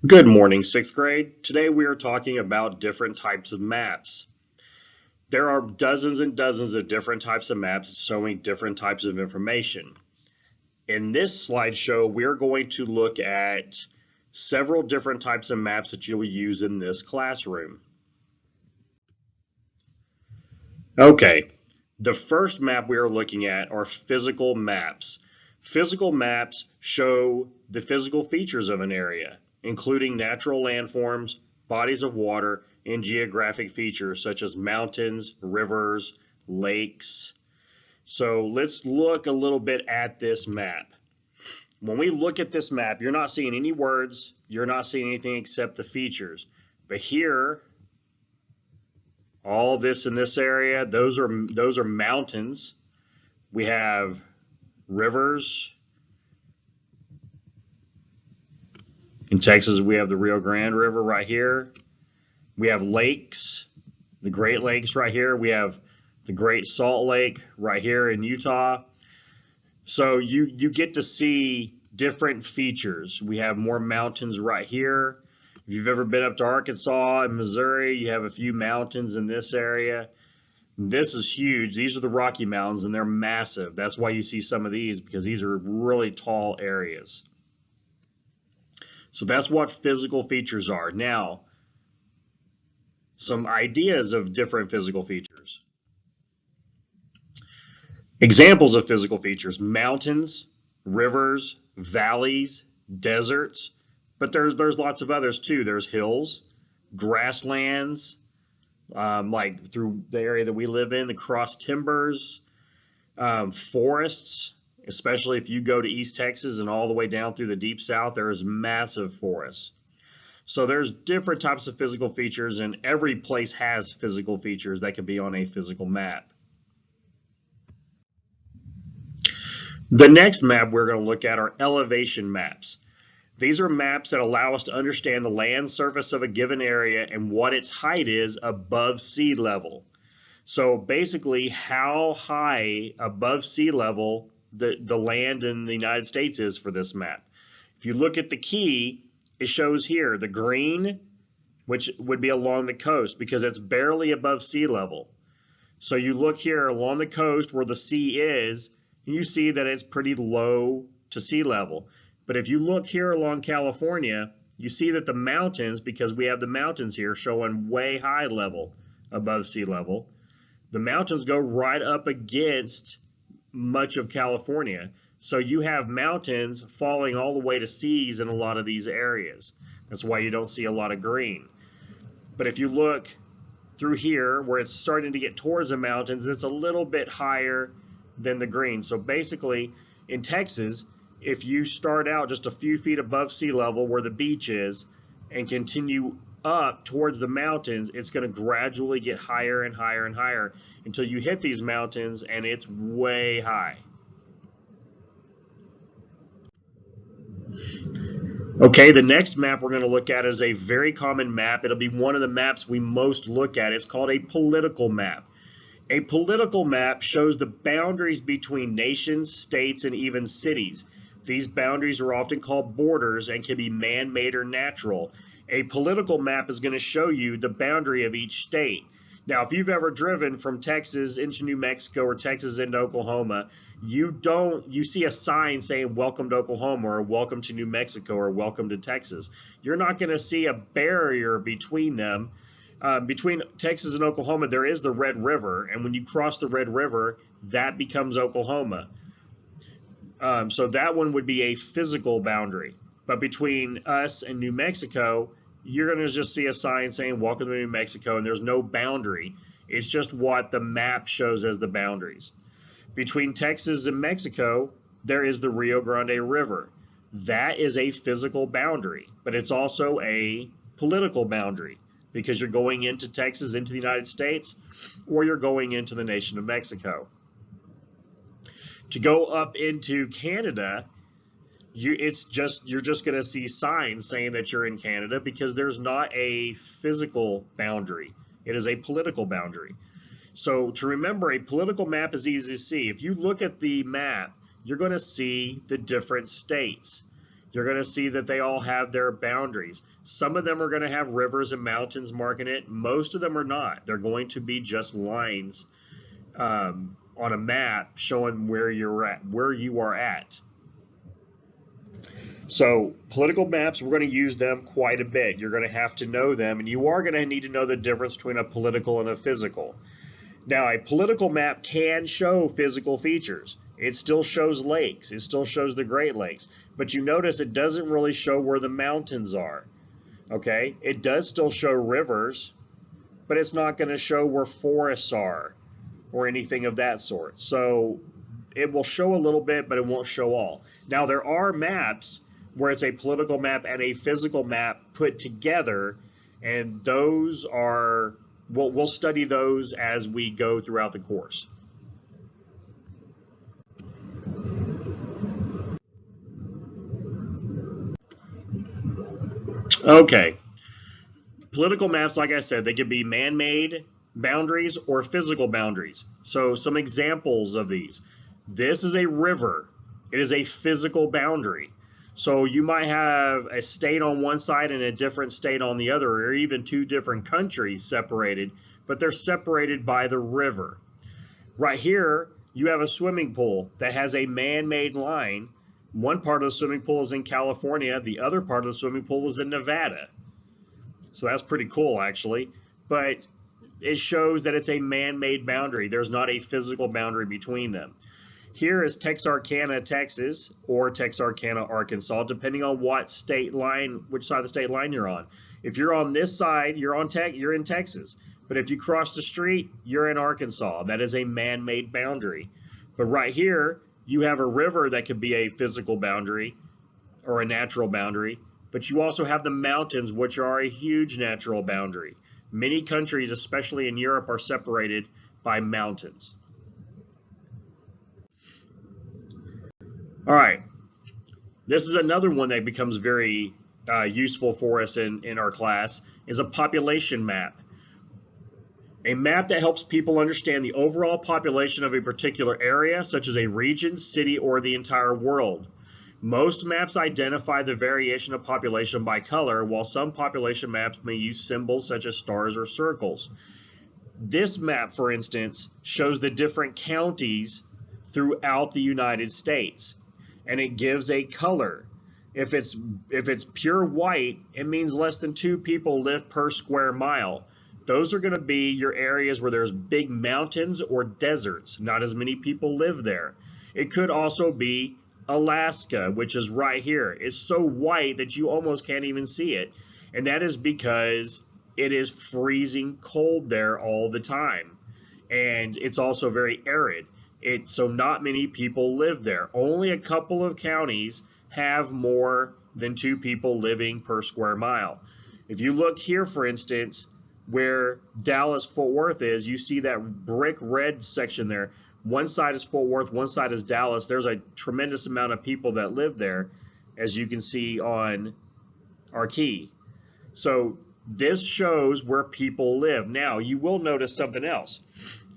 Good morning, sixth grade. Today we are talking about different types of maps. There are dozens and dozens of different types of maps showing different types of information. In this slideshow, we're going to look at several different types of maps that you'll use in this classroom. Okay, the first map we are looking at are physical maps. Physical maps show the physical features of an area, including natural landforms, bodies of water, and geographic features such as mountains, rivers, lakes. So let's look a little bit at this map. When we look at this map, you're not seeing any words, you're not seeing anything except the features. But here, all this in this area, those are mountains. We have rivers. In Texas, we have the Rio Grande River right here. We have lakes, the Great Lakes right here. We have the Great Salt Lake right here in Utah. So you get to see different features. We have more mountains right here. If you've ever been up to Arkansas and Missouri, you have a few mountains in this area. This is huge. These are the Rocky Mountains, and they're massive. That's why you see some of these, because these are really tall areas. So that's what physical features are. Now, some ideas of different physical features. Examples of physical features: mountains, rivers, valleys, deserts, but there's lots of others too. There's hills, grasslands, like through the area that we live in, the cross timbers, forests, especially if you go to East Texas and all the way down through the deep south, there is massive forests. So there's different types of physical features, and every place has physical features that can be on a physical map. The next map we're going to look at are elevation maps. These are maps that allow us to understand the land surface of a given area and what its height is above sea level. So basically, how high above sea level the land in the United States is for this map. If you look at the key, it shows here the green, which would be along the coast because it's barely above sea level. So you look here along the coast where the sea is, and you see that it's pretty low to sea level. But if you look here along California, you see that the mountains, because we have the mountains here showing way high level above sea level, the mountains go right up against much of California. So you have mountains falling all the way to seas in a lot of these areas. That's why you don't see a lot of green. But if you look through here where it's starting to get towards the mountains, it's a little bit higher than the green. So basically in Texas, if you start out just a few feet above sea level where the beach is and continue up towards the mountains, it's going to gradually get higher and higher and higher until you hit these mountains and it's way high. Okay, the next map we're going to look at is a very common map. It'll be one of the maps we most look at. It's called a political map. A political map shows the boundaries between nations, states, and even cities. These boundaries are often called borders and can be man-made or natural. A political map is going to show you the boundary of each state. Now, if you've ever driven from Texas into New Mexico or Texas into Oklahoma, you see a sign saying welcome to Oklahoma or welcome to New Mexico or welcome to Texas. You're not going to see a barrier between them. Between Texas and Oklahoma, there is the Red River, and when you cross the Red River, that becomes Oklahoma. So that one would be a physical boundary. But between us and New Mexico, you're going to just see a sign saying welcome to New Mexico, and there's no boundary. It's just what the map shows as the boundaries. Between Texas and Mexico, there is the Rio Grande River. That is a physical boundary, but it's also a political boundary because you're going into Texas, into the United States, or you're going into the nation of Mexico. To go up into Canada, you're just going to see signs saying that you're in Canada because there's not a physical boundary. It is a political boundary. So to remember, a political map is easy to see. If you look at the map, you're going to see the different states. you're going to see that they all have their boundaries. Some of them are going to have rivers and mountains marking it. Most of them are not. They're going to be just lines on a map showing where you're at, where you are at. So political maps, we're going to use them quite a bit. You're going to have to know them, and you are going to need to know the difference between a political and a physical. Now, a political map can show physical features. It still shows lakes. It still shows the Great Lakes. But you notice it doesn't really show where the mountains are. Okay? It does still show rivers, but it's not going to show where forests are or anything of that sort. So it will show a little bit, but it won't show all. Now, there are maps where it's a political map and a physical map put together, and those are, we'll study those as we go throughout the course. Okay, political maps, like I said, they can be man-made boundaries or physical boundaries. So some examples of these. This is a river. It is a physical boundary. So you might have a state on one side and a different state on the other, or even two different countries separated, but they're separated by the river. Right here, you have a swimming pool that has a man-made line. One part of the swimming pool is in California, the other part of the swimming pool is in Nevada. So that's pretty cool, actually. But it shows that it's a man-made boundary. There's not a physical boundary between them. Here is Texarkana, Texas, or Texarkana, Arkansas, depending on what state line, which side of the state line you're on. If you're on this side, you're in Texas. But if you cross the street, you're in Arkansas. That is a man-made boundary. But right here, you have a river that could be a physical boundary or a natural boundary. But you also have the mountains, which are a huge natural boundary. Many countries, especially in Europe, are separated by mountains. All right, this is another one that becomes very useful for us in our class, is a population map. A map that helps people understand the overall population of a particular area, such as a region, city, or the entire world. Most maps identify the variation of population by color, while some population maps may use symbols such as stars or circles. This map, for instance, shows the different counties throughout the United States, and it gives a color. If it's pure white, it means less than 2 people live per square mile. Those are going to be your areas where there's big mountains or deserts. Not as many people live there. It could also be Alaska, which is right here. It's so white that you almost can't even see it. And that is because it is freezing cold there all the time. And it's also very arid. So not many people live there. Only a couple of counties have more than 2 people living per square mile. If you look here, for instance, where Dallas-Fort Worth is, you see that brick red section there. One side is Fort Worth, one side is Dallas. There's a tremendous amount of people that live there, as you can see on our key. So this shows where people live. Now, you will notice something else.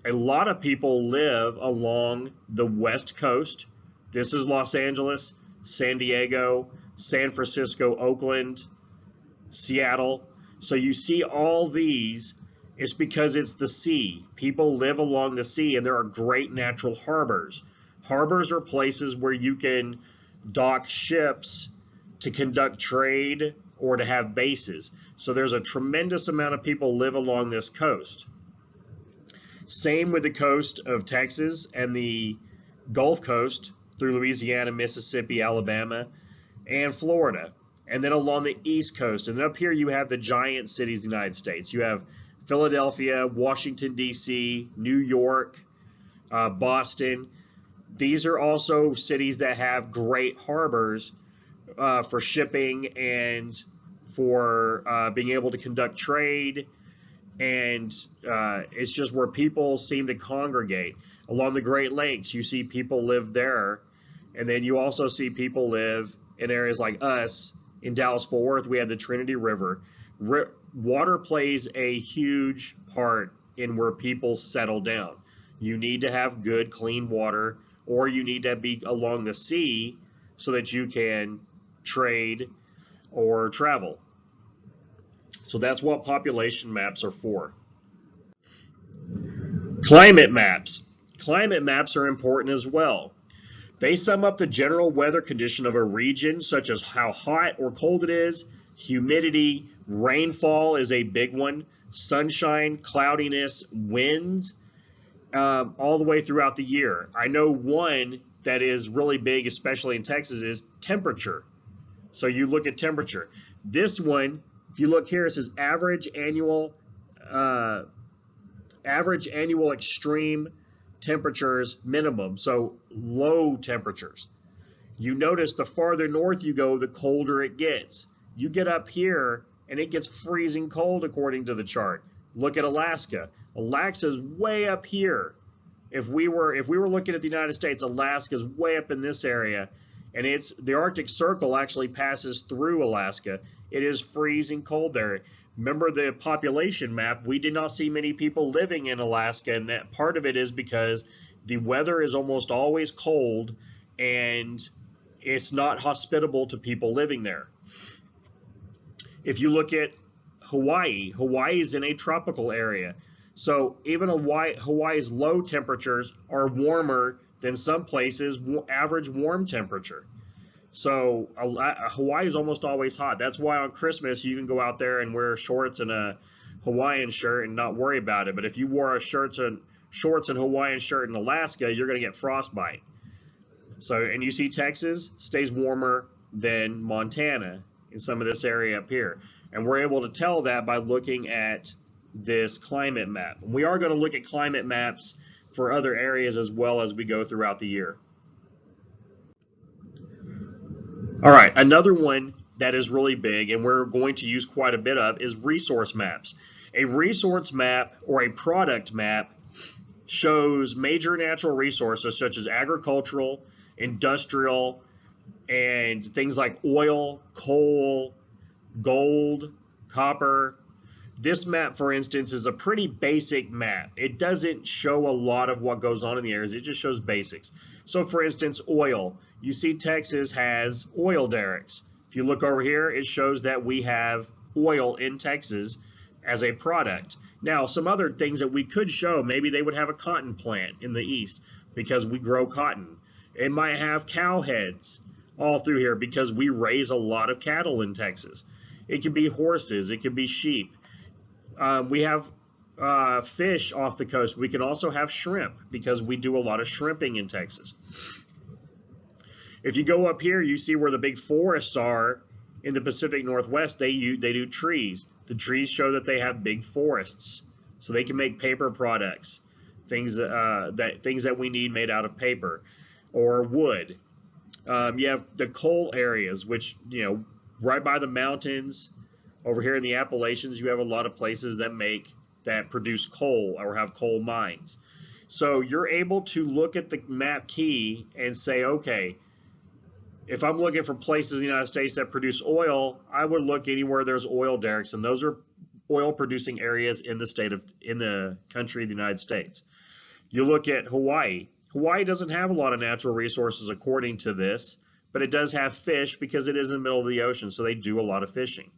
A lot of people live along the West Coast. This is Los Angeles, San Diego, San Francisco, Oakland, Seattle. So you see all these, it's because it's the sea. People live along the sea, and there are great natural harbors. Harbors are places where you can dock ships to conduct trade or to have bases. So there's a tremendous amount of people live along this coast. Same with the coast of Texas and the Gulf Coast through Louisiana, Mississippi, Alabama, and Florida. And then along the East Coast. And then up here you have the giant cities of the United States. You have Philadelphia, Washington, D.C., New York, Boston. These are also cities that have great harbors for shipping and for being able to conduct trade. And it's just where people seem to congregate. Along the Great Lakes, you see people live there. And then you also see people live in areas like us. In Dallas-Fort Worth, we have the Trinity River. Water plays a huge part in where people settle down. You need to have good, clean water, or you need to be along the sea so that you can trade, or travel. So that's what population maps are for. Climate maps. Climate maps are important as well. They sum up the general weather condition of a region, such as how hot or cold it is, humidity, rainfall is a big one, sunshine, cloudiness, winds, all the way throughout the year. I know one that is really big, especially in Texas, is temperature. So you look at temperature. This one, if you look here, it says average annual extreme temperatures minimum, so low temperatures. You notice the farther north you go, the colder it gets. You get up here and it gets freezing cold according to the chart. Look at Alaska. Alaska's way up here. If we were looking at the United States, Alaska's way up in this area, and the Arctic Circle actually passes through Alaska. It is freezing cold there. Remember the population map, we did not see many people living in Alaska, and that part of it is because the weather is almost always cold and it's not hospitable to people living there. If you look at Hawaii, Hawaii is in a tropical area. So even Hawaii's low temperatures are warmer than some places' average warm temperature. So Hawaii is almost always hot. That's why on Christmas you can go out there and wear shorts and a Hawaiian shirt and not worry about it. But if you wore shorts and Hawaiian shirt in Alaska, you're going to get frostbite. So, and you see Texas stays warmer than Montana in some of this area up here. And we're able to tell that by looking at this climate map. We are going to look at climate maps for other areas as well as we go throughout the year. All right, another one that is really big and we're going to use quite a bit of is resource maps. A resource map or a product map shows major natural resources such as agricultural, industrial, and things like oil, coal, gold, copper. This map, for instance, is a pretty basic map. It doesn't show a lot of what goes on in the areas. It just shows basics. So, for instance, oil. You see Texas has oil derricks. If you look over here, it shows that we have oil in Texas as a product. Now, some other things that we could show, maybe they would have a cotton plant in the east because we grow cotton. It might have cow heads all through here because we raise a lot of cattle in Texas. It could be horses. It could be sheep. We have fish off the coast. We can also have shrimp because we do a lot of shrimping in Texas. If you go up here, you see where the big forests are in the Pacific Northwest. They do trees. The trees show that they have big forests, so they can make paper products, things that we need made out of paper or wood. You have the coal areas, which right by the mountains. Over here in the Appalachians, you have a lot of places that produce coal or have coal mines. So you're able to look at the map key and say, okay, if I'm looking for places in the United States that produce oil, I would look anywhere there's oil derricks, and those are oil producing areas in the country of the United States. You look at Hawaii. Hawaii doesn't have a lot of natural resources according to this, but it does have fish because it is in the middle of the ocean, so they do a lot of fishing.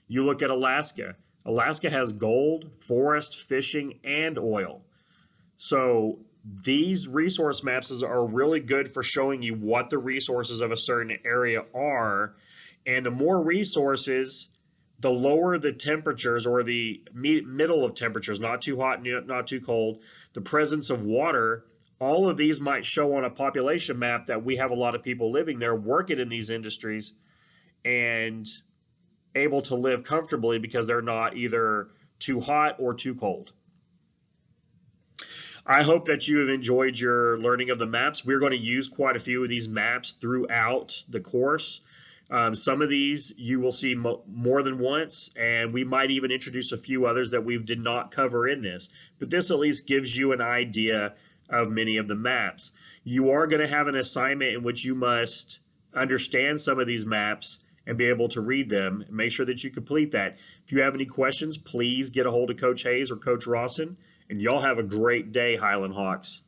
You look at Alaska. Alaska has gold, forest, fishing, and oil. So these resource maps are really good for showing you what the resources of a certain area are. And the more resources, the lower the temperatures or the middle of temperatures, not too hot, not too cold, the presence of water. All of these might show on a population map that we have a lot of people living there, working in these industries, and able to live comfortably because they're not either too hot or too cold. I hope that you have enjoyed your learning of the maps. We're going to use quite a few of these maps throughout the course. Some of these you will see more than once, and we might even introduce a few others that we did not cover in this. But this at least gives you an idea of many of the maps. You are going to have an assignment in which you must understand some of these maps and be able to read them. Make sure that you complete that. If you have any questions, please get a hold of Coach Hayes or Coach Rawson, and y'all have a great day, Highland Hawks.